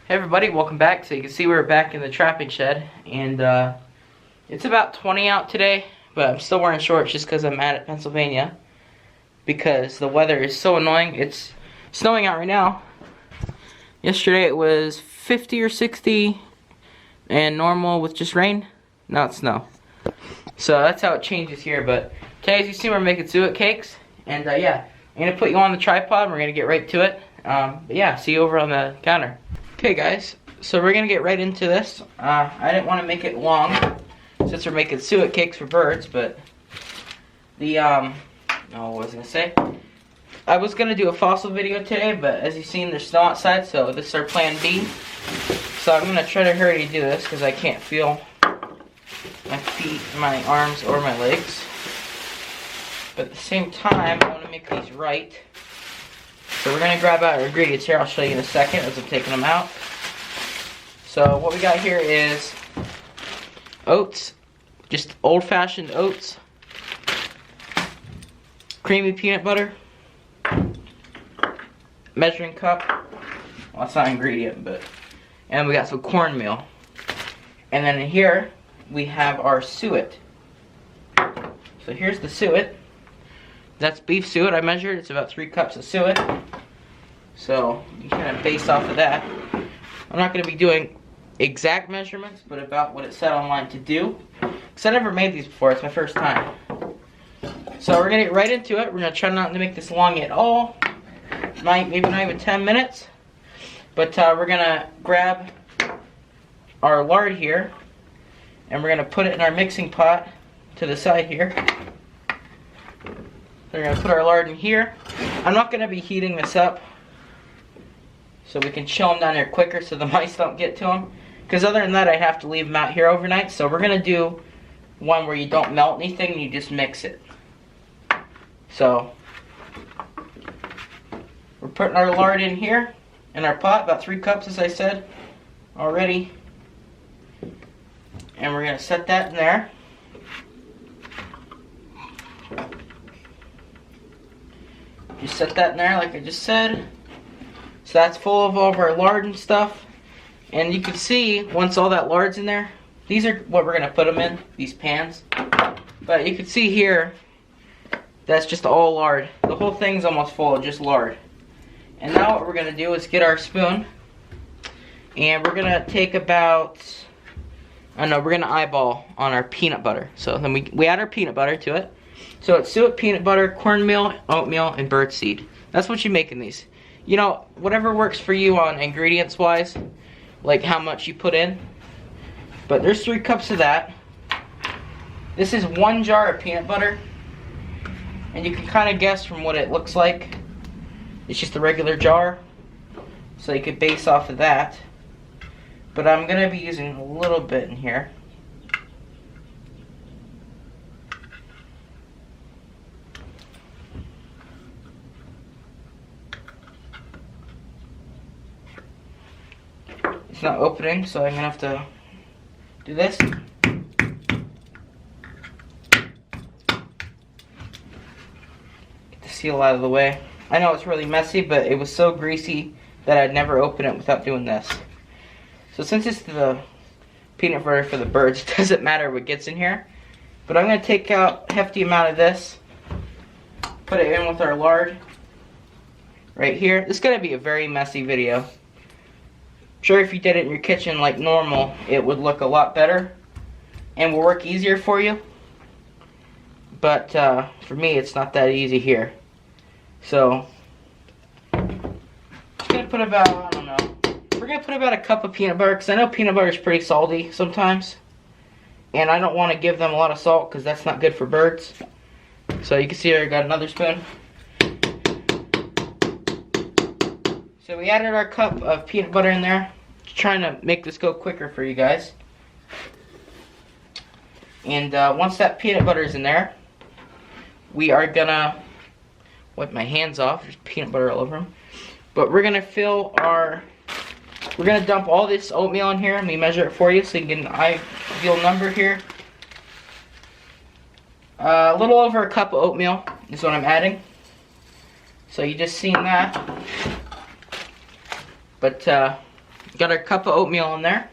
Hey everybody, welcome back. So you can see we're back in the trapping shed, and it's about 20 out today, but I'm still wearing shorts just because I'm mad at Pennsylvania because the weather is so annoying. It's snowing out right now. Yesterday it was 50 or 60 and normal with just rain. Now it's snow. So that's how it changes here. But today, as you see, we're making suet cakes, and yeah, I'm gonna put you on the tripod and we're gonna get right to it. But yeah, see you over on the counter. Okay guys, so we're gonna get right into this. I didn't want to make it long since we're making suet cakes for birds, but the what was I gonna say? I was gonna do a fossil video today, but as you've seen, there's snow outside, so this is our plan B. So I'm gonna try to hurry to do this because I can't feel my feet, my arms, or my legs. But at the same time, I want to make these right. So we're going to grab out our ingredients here. I'll show you in a second as I'm taking them out. So what we got here is oats, just old-fashioned oats, creamy peanut butter, measuring cup, well that's not an ingredient, but, and we got some cornmeal. And then in here we have our suet. So here's the suet. That's beef suet I measured. It's about 3 cups of suet. So you kind of base off of that. I'm not going to be doing exact measurements, but about what it said online to do. Because I never made these before. It's my first time. So we're going to get right into it. We're going to try not to make this long at all. Maybe not even 10 minutes. But we're going to grab our lard here. And we're going to put it in our mixing pot to the side here. We're going to put our lard in here. I'm not going to be heating this up so we can chill them down here quicker so the mice don't get to them. Because other than that, I have to leave them out here overnight. So we're going to do one where you don't melt anything and you just mix it. So we're putting our lard in here in our pot, about 3 cups as I said already. And we're going to set that in there. Just set that in there like I just said. So that's full of all of our lard and stuff. And you can see, once all that lard's in there, these are what we're going to put them in, these pans. But you can see here, that's just all lard. The whole thing's almost full of just lard. And now what we're going to do is get our spoon. And we're going to take about, I don't know, we're going to eyeball on our peanut butter. So then we add our peanut butter to it. So it's suet peanut butter, cornmeal, oatmeal, and birdseed. That's what you make in these. You know, whatever works for you on ingredients wise, like how much you put in. But there's 3 cups of that. This is 1 jar of peanut butter. And you can kind of guess from what it looks like. It's just a regular jar. So you could base off of that. But I'm going to be using a little bit in here. It's not opening, so I'm gonna have to do this. Get the seal out of the way. I know it's really messy, but it was so greasy that I'd never open it without doing this. So since it's the peanut butter for the birds, it doesn't matter what gets in here. But I'm gonna take out a hefty amount of this, put it in with our lard right here. This is gonna be a very messy video. Sure, if you did it in your kitchen like normal, it would look a lot better and will work easier for you. But for me, it's not that easy here. So, I'm going to put about, I don't know, we're going to put about a cup of peanut butter because I know peanut butter is pretty salty sometimes. And I don't want to give them a lot of salt because that's not good for birds. So you can see here I got another spoon. So we added our cup of peanut butter in there, trying to make this go quicker for you guys. And once that peanut butter is in there, we are gonna wipe my hands off. There's peanut butter all over them. But we're gonna we're gonna dump all this oatmeal in here, and we measure it for you so you can get an ideal number here. A little over a cup of oatmeal is what I'm adding. So you just seen that. But got our cup of oatmeal in there.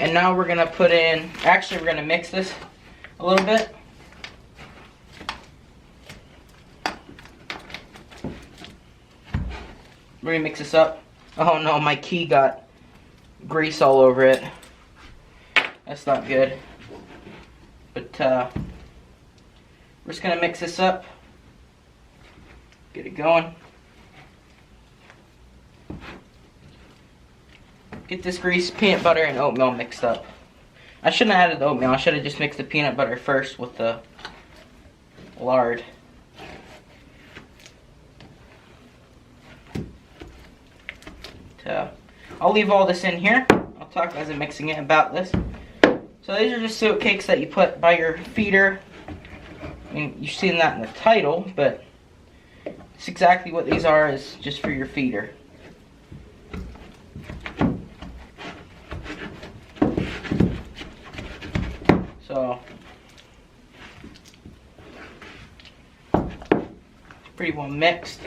And now we're gonna put in, actually we're gonna mix this a little bit. We're gonna mix this up. Oh no, my key got grease all over it. That's not good. But we're just gonna mix this up. Get it going. Get this grease, peanut butter, and oatmeal mixed up. I shouldn't have added the oatmeal. I should have just mixed the peanut butter first with the lard. I'll leave all this in here. I'll talk as I'm mixing it about this. So these are just suet cakes that you put by your feeder. I mean, you've seen that in the title, but it's exactly what these are, is just for your feeder. So, it's pretty well mixed.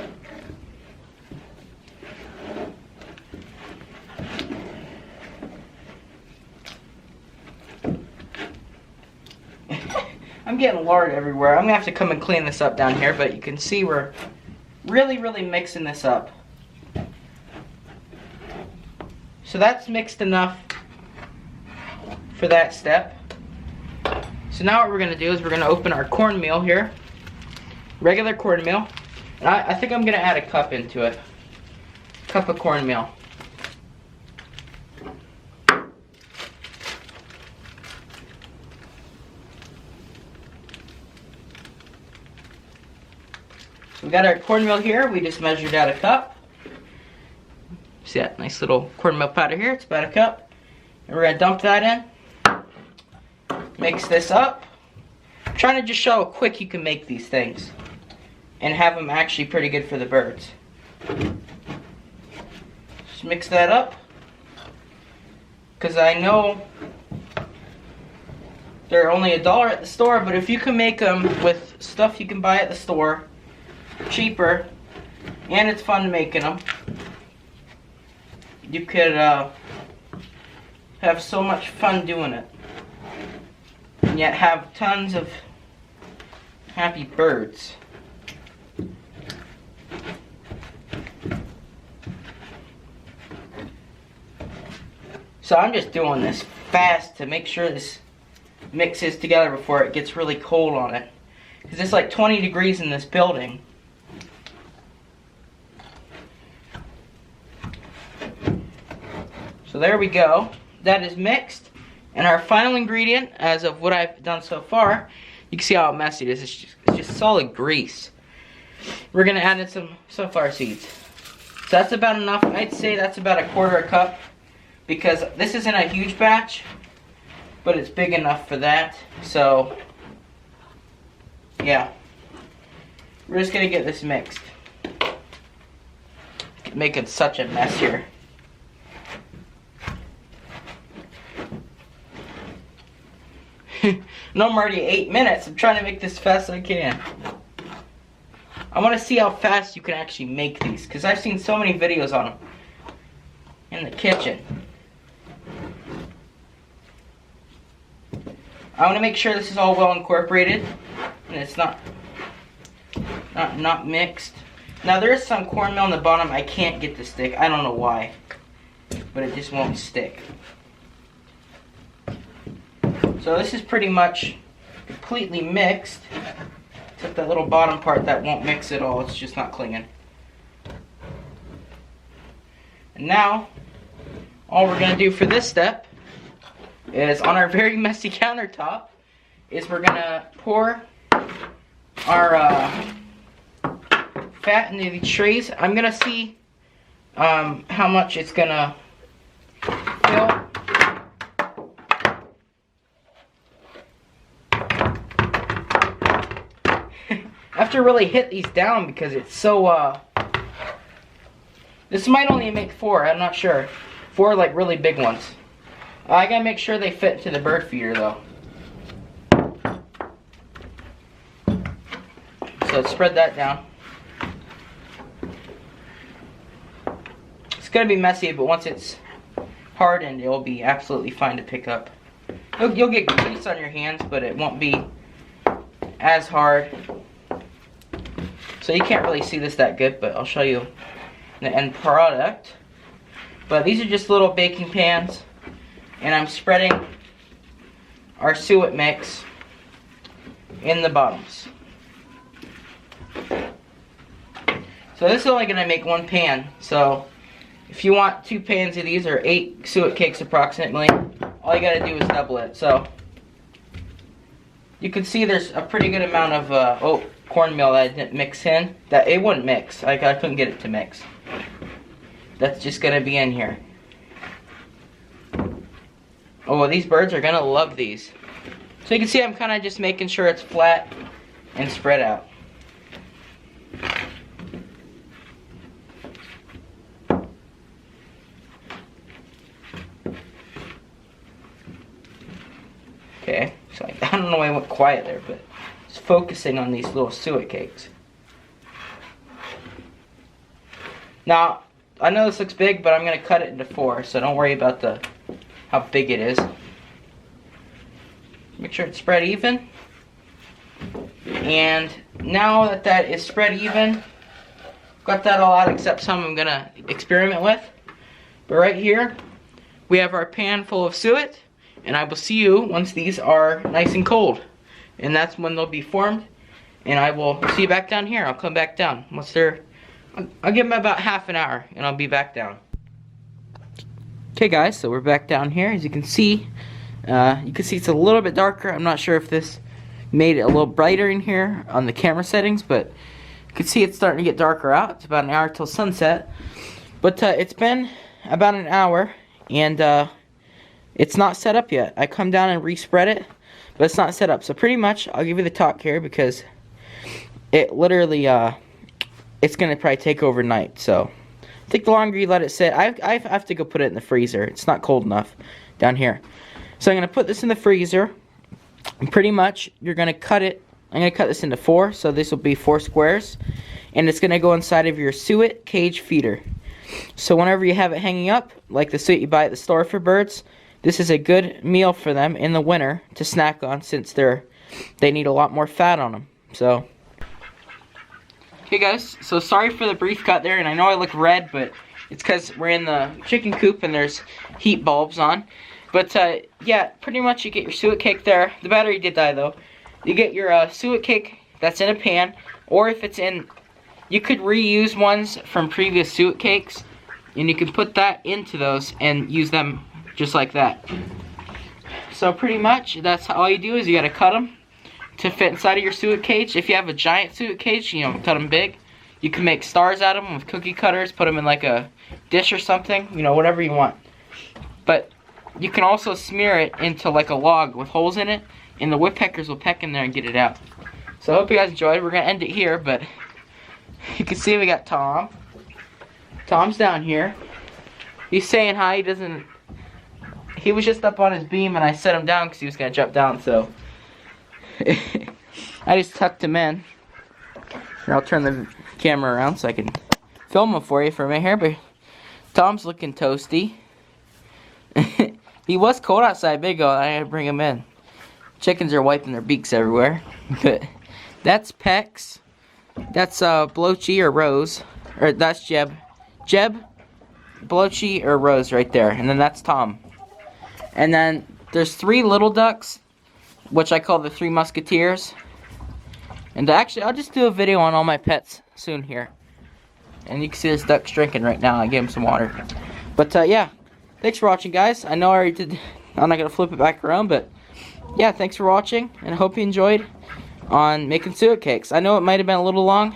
I'm getting lard everywhere. I'm gonna have to come and clean this up down here, but you can see we're really mixing this up. So that's mixed enough for that step. So now what we're gonna do is we're gonna open our cornmeal here. Regular cornmeal. And I think I'm gonna add a cup into it. Cup of cornmeal. We got our cornmeal here. We just measured out a cup. See that nice little cornmeal powder here? It's about a cup. And we're going to dump that in. Mix this up. I'm trying to just show how quick you can make these things. And have them actually pretty good for the birds. Just mix that up. Because I know they're only $1 at the store. But if you can make them with stuff you can buy at the store, cheaper, and it's fun making them, you could have so much fun doing it, and yet have tons of happy birds. So I'm just doing this fast to make sure this mixes together before it gets really cold on it, because it's like 20 degrees in this building. So there we go. That is mixed. And our final ingredient, as of what I've done so far, you can see how messy it is. It's just solid grease. We're going to add in some sunflower seeds. So that's about enough. I'd say that's about 1/4 cup, because this isn't a huge batch, but it's big enough for that. So, yeah. We're just going to get this mixed. Making such a mess here. No, I'm already 8 minutes. I'm trying to make this as fast as I can. I want to see how fast you can actually make these, because I've seen so many videos on them in the kitchen. I want to make sure this is all well incorporated and it's not mixed. Now there is some cornmeal on the bottom. I can't get to stick. I don't know why, but it just won't stick. So this is pretty much completely mixed, except that little bottom part that won't mix at all. It's just not clinging. And now, all we're going to do for this step is, on our very messy countertop, is we're going to pour our fat into these trays. I'm going to see how much it's going to fill. I have to really hit these down because it's so, this might only make 4, I'm not sure. 4 like really big ones. I gotta make sure they fit into the bird feeder though. So let's spread that down. It's gonna be messy, but once it's hardened, it will be absolutely fine to pick up. You'll get grease on your hands, but it won't be as hard. So you can't really see this that good, but I'll show you the end product. But these are just little baking pans, and I'm spreading our suet mix in the bottoms. So this is only going to make one pan, so if you want 2 pans of these, or 8 suet cakes approximately, all you got to do is double it. So you can see there's a pretty good amount of cornmeal that I didn't mix in. That it wouldn't mix. I couldn't get it to mix. That's just going to be in here. Oh, these birds are going to love these. So you can see I'm kind of just making sure it's flat and spread out. Okay, so I don't know why I went quiet there, but it's focusing on these little suet cakes. Now, I know this looks big, but I'm going to cut it into 4, so don't worry about how big it is. Make sure it's spread even. And now that that is spread even, got that all out except some I'm going to experiment with. But right here, we have our pan full of suet. And I will see you once these are nice and cold. And that's when they'll be formed. And I will see you back down here. I'll come back down. Once they're, I'll give them about half an hour and I'll be back down. Okay guys, so we're back down here. As you can see it's a little bit darker. I'm not sure if this made it a little brighter in here on the camera settings, but you can see it's starting to get darker out. It's about an hour till sunset. But it's been about an hour, and it's not set up yet. I come down and respread it, but it's not set up. So pretty much, I'll give you the talk here because it literally, it's going to probably take overnight. So I think the longer you let it sit, I have to go put it in the freezer. It's not cold enough down here. So I'm going to put this in the freezer. And pretty much, you're going to cut it. I'm going to cut this into 4. So this will be 4 squares. And it's going to go inside of your suet cage feeder. So whenever you have it hanging up, like the suet you buy at the store for birds, this is a good meal for them in the winter to snack on, since they need a lot more fat on them. So, okay guys, so sorry for the brief cut there, and I know I look red, but it's because we're in the chicken coop and there's heat bulbs on. But yeah, pretty much you get your suet cake there. The battery did die though. You get your suet cake that's in a pan, or if it's in, you could reuse ones from previous suet cakes, and you can put that into those and use them just like that. So pretty much, that's all you do is you gotta cut them to fit inside of your suet cage. If you have a giant suet cage, you know, cut them big. You can make stars out of them with cookie cutters, put them in like a dish or something, you know, whatever you want. But you can also smear it into like a log with holes in it, and the woodpeckers will peck in there and get it out. So I hope you guys enjoyed. We're gonna end it here, but you can see we got Tom. Tom's down here. He's saying hi. He was just up on his beam, and I set him down because he was gonna jump down. So I just tucked him in. And I'll turn the camera around so I can film him for you from right here. But Tom's looking toasty. He was cold outside, big old. I had to bring him in. Chickens are wiping their beaks everywhere. But that's Pex. That's Bloachy or Rose, or that's Jeb, Bloachy or Rose right there, and then that's Tom. And then there's 3 little ducks, which I call the 3 Musketeers. And actually, I'll just do a video on all my pets soon here. And you can see this duck's drinking right now. I gave him some water. But yeah, thanks for watching, guys. I know I already did. I'm not gonna flip it back around, but yeah, thanks for watching, and I hope you enjoyed on making suet cakes. I know it might have been a little long.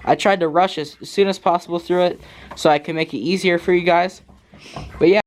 I tried to rush as soon as possible through it so I can make it easier for you guys. But yeah.